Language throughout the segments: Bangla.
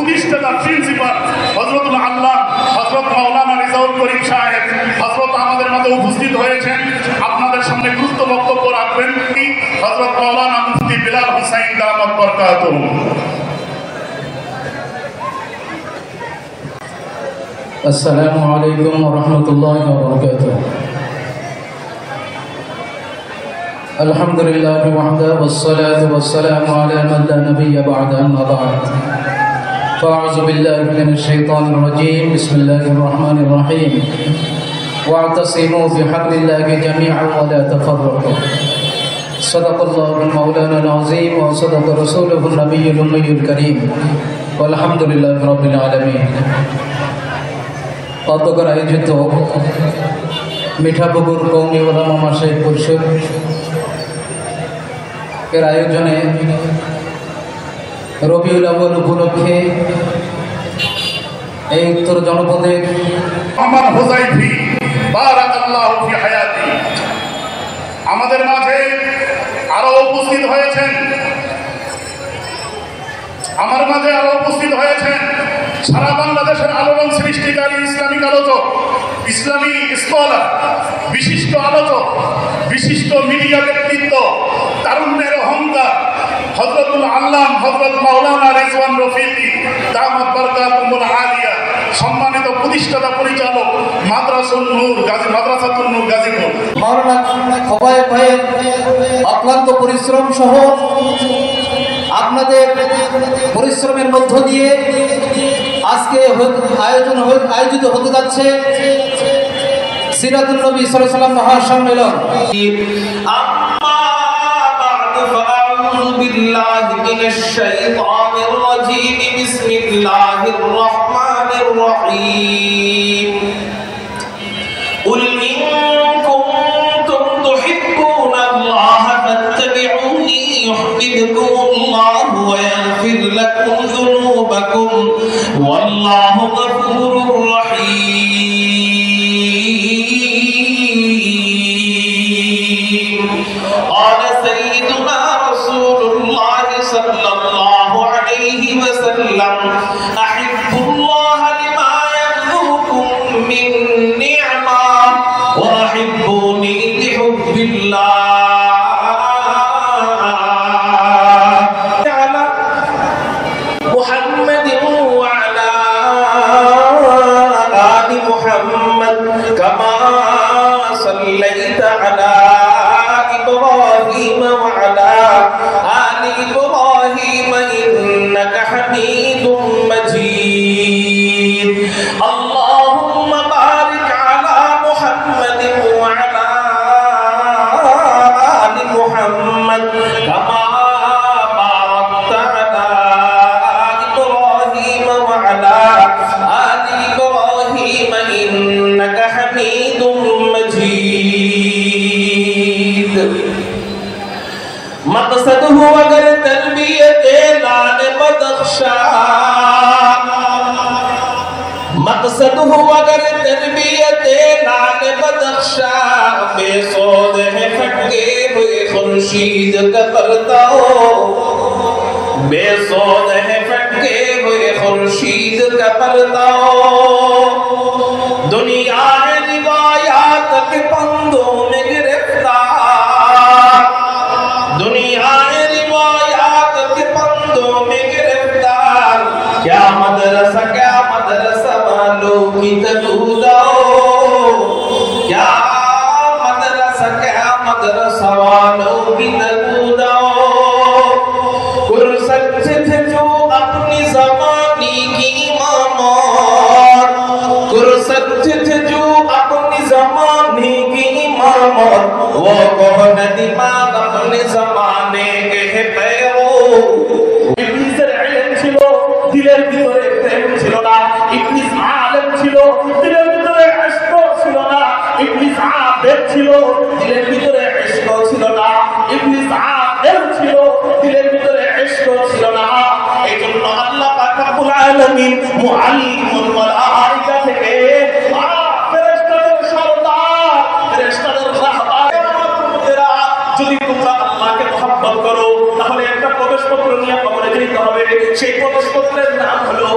প্রতিষ্ঠাতা প্রিন্সিপাল হযরতুল আল্লাহ হযরত মাওলানা রিজাউল করিম সাহেব হযরত আমাদের মাঝে উপস্থিত হয়েছেন। আপনাদের সামনে গুরুত্ব বক্তব্য রাখবেন হযরত মাওলানা মুফতি বিলাল হুসাইন দামাত বরকাতুহু। السلام عليكم ورحمة الله وبركاته. الحمد لله وحده والصلاة والسلام على من لا نبي بعد أما بعد. فأعوذ بالله من الشيطان الرجيم. بسم الله الرحمن الرحيم. واعتصموا بحبل الله جميعا ولا تفرقوا. صدق الله مولانا العظيم وصدق رسوله النبي الأمي الكريم. والحمد لله رب العالمين. অতঃপর আয়োজিত মিঠাপুকুর কওমি উলামা মাশায়েখ পরিষদ এর আয়োজনে রবিউল আউয়াল উপলক্ষে এই উত্তর জনপদের আমার হুযাইফি বারাকাল্লাহু ফি হায়াতি আমাদের মাঝে আরো উপস্থিত হয়েছেন সারা বাংলাদেশের আলোড়ন সৃষ্টিকারী ইসলামিক আলোচক, ইসলামী স্কলার, বিশিষ্ট আলোচক, বিশিষ্ট মিডিয়া ব্যক্তিত্ব, তারুণ্যের অহংকার হযরতুল আল্লাম হযরত মাওলানা রিজওয়ান রফিকি দামাত বরকাতুহুল আলিয়া, সম্মানিত প্রতিষ্ঠাতা পরিচালক মাদ্রাসাতুন নূর গাজীপুর। মাওলানা খোবায়েব ভাইয়ের অক্লান্ত পরিশ্রম সহ আপনাদের পরিশ্রমের মধ্য দিয়ে আজকে আয়োজিত হতে যাচ্ছে সিরাতুন নবী সাল্লাল্লাহু আলাইহি ওয়াসাল্লাম মহাসম্মেলন। বিল্লাহি মিনাশ শাইতানির রাজীম। বিসমিল্লাহির রহমানির রহিম। কুল ইন কুনতুম তুহিব্বুনাল্লাহা ফাত্তাবিউনি ইউহিব্বুকুমুল্লাহু ওয়া ইয়াগফির লাকুম যুনুবাকুম ওয়াল্লাহু গফুরুর রহিম। ক্বালা সাইয়্যিদুনা রাসূলুল্লাহ সাল্লাল্লাহু আলাইহি ওয়াসাল্লাম আহিব্বুল্লাহা লিমা ইয়াবলুকুম মিন নি'মা ওয়া আহিব্বুনি লিহুব্বিল্লাহ। كما صليت على إبراهيم وعلى آل إبراهيم إنك حميد مجيد. اللهم بارك على محمد وعلى آل محمد كما باركت على إبراهيم وعلى آل إبراهيم إنك حميد مجيد. مقصده اگر تربیت لال بدخشا، مقصده اگر تربیت لال بدخشا، بے سود ہے پھٹکے ہوئے خورشید کا پردہ، بے سود ہے پھٹکے ہوئے خورشید کا پردہ. دنیا ہے روایات کے پندوں میں گرفتار، دنیا ہے روایات کے پندوں میں گرفتار. کیا مدرسہ والوں کی تدودا، کیا مدرسہ والوں کی تدودا. کرسکتے تھے جو اپنی زمانے کی امامات، کرسکتے تھے جو اپنی زمانے کی امامات. وہ کون دماغ اپنے زمانے کے پیرو. ইবলিসের ইলম ছিল, দিলের ভিতরে প্রেম ছিল না. ইবলিস আলেম ছিল, দিলের ভিতরে ইশক ছিল না. ইবলিস আবেদ ছিল, দিলের ভিতরে ইশক ছিল না. ইবলিস আলেম ছিল, দিলের ভিতরে ইশক ছিল না. এইজন্য আল্লাহ পাক রব্বুল আলামিন মুআল্লিমুল মালায়েকা থেকে ফেরেশতাদের সরদার, ফেরেশতাদের রাহবার, যদি তোমরা আল্লাহকে মহব্বত করো তাহলে একটা প্রবেশপত্র নিয়ে কবরে যেতে হবে. সেই প্রবেশপত্রের নাম হলো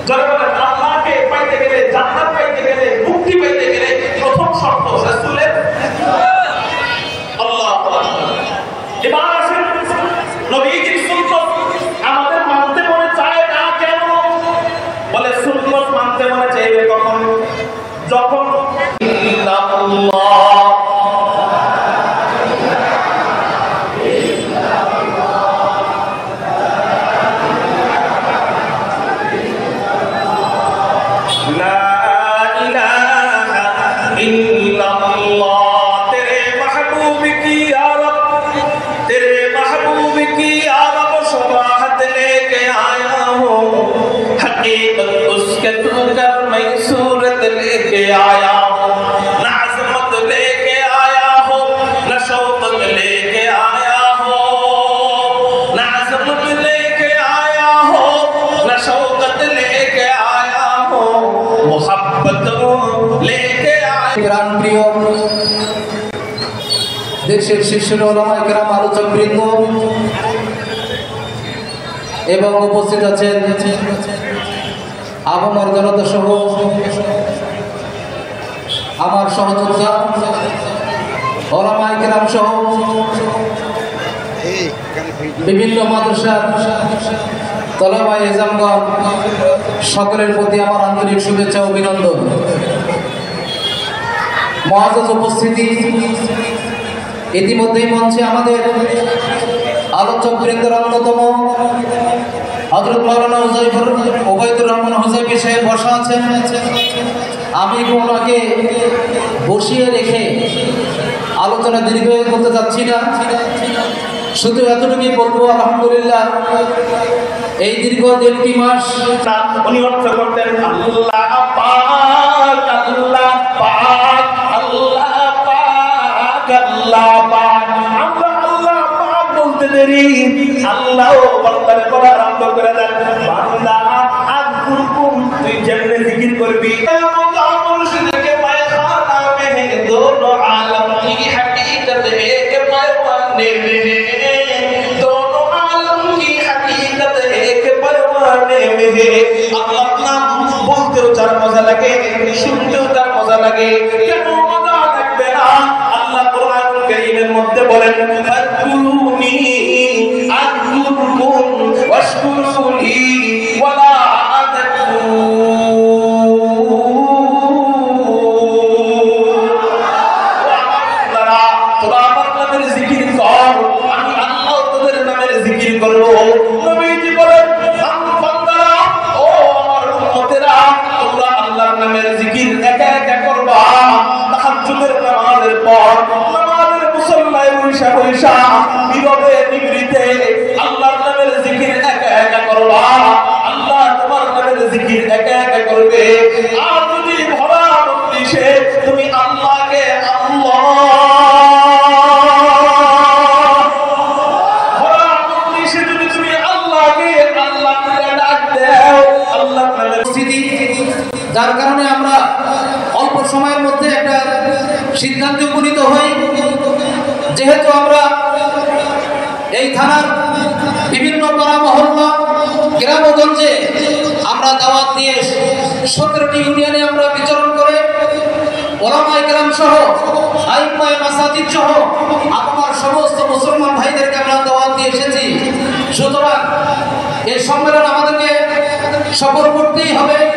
যারা বলেন আল্লাহকে পাইতে গেলে, জান্নাত পাইতে গেলে, মুক্তি পাইতে গেলে প্রথম শর্ত রাসূলের আল্লাহু আকবার। এবার আসেন নবীজির সুন্নাত আমাদের মানতে মনে চায় না কেন? বলে সুন্নাত মানতে মনে চাইবে কখন? যখন আল্লাহ आया हो, न अज़मत लेके आया हो, न शौकत लेके आया हो, न अज़मत लेके आया हो, न शौकत लेके आया हो, मोहब्बत लेके आया। ग्राम प्रिय देशेर शीर्ष उलामाए केराम आलोचक बृंद এবং উপস্থিত আছেন আবহাওয়ার জনতা সহ আমার সহযোদ্ধা ওলামায়ে কেরাম সহ বিভিন্ন মাদ্রাসার তলাবায়ে এজামগণ সকলের প্রতি আমার আন্তরিক শুভেচ্ছা ও অভিনন্দন। মুআজ্জাজ উপস্থিতি, ইতিমধ্যেই মঞ্চে আমাদের আলোচক বৃন্দের অন্যতম হযরত মাওলানা হুযায়ফা ওবায়দুর রহমান হুযায়ফি সাহেব বসা আছেন। আমি ওনাকে বসিয়ে রেখে আলোচনা দীর্ঘ করতে যাচ্ছি না, শুধু এতটুকুই বলবো আলহামদুলিল্লাহ এই দীর্ঘ 1.5 মাস উনি অর্থ করতেন আল্লাহ পাক, আল্লাহ পাক, আল্লাহ পাক, আল্লাহ পাক। আমরা আল্লাহ পাক বলতে দেরি আল্লাহও বান্দার করা আরম্ভ করে দেন। বান্দা আযকুরকুম, তুই যেমনে জিকির করবি মুর্শিদকে পায়খানা মে দোনো আলম কি হकीकत এক পরওয়ানে মে, দোনো আলম কি হकीकत এক পরওয়ানে মে। আল্লাহর নাম বলতেও যার মজা লাগে, শুনতেও তার মজা লাগে। কেন মজা লাগবে না? আল্লাহ কোরআনুল কারীমের মধ্যে বলেন ফাকুরুনি আযকুরকুম ওয়াশকুরুলি ওয়ালা আল্লাহর নামের জিকির একা একা করবা, আল্লাহ তোমার নামের জিকির একা একা করবে। আর যদি ভরা উদ্দেশ্যে তুমি আল্লাহকে আল্লাহ ভরা উদ্দেশ্যে যদি তুমি আল্লাহকে আল্লাহ করে ডাক দাও, আল্লাহর নামের স্থিতি, যার কারণে আমরা অল্প সময়ের মধ্যে একটা সিদ্ধান্তে উপনীত হই। যেহেতু আমরা এই থানার বিভিন্ন পাড়া মহল্লা গ্রামগঞ্জে আমরা দাওয়াত দিয়ে 17টি ইউনিয়নে আমরা বিচরণ করে ওলামায়ে কেরাম সহ আইম্মায়ে মাসাজিদ সহ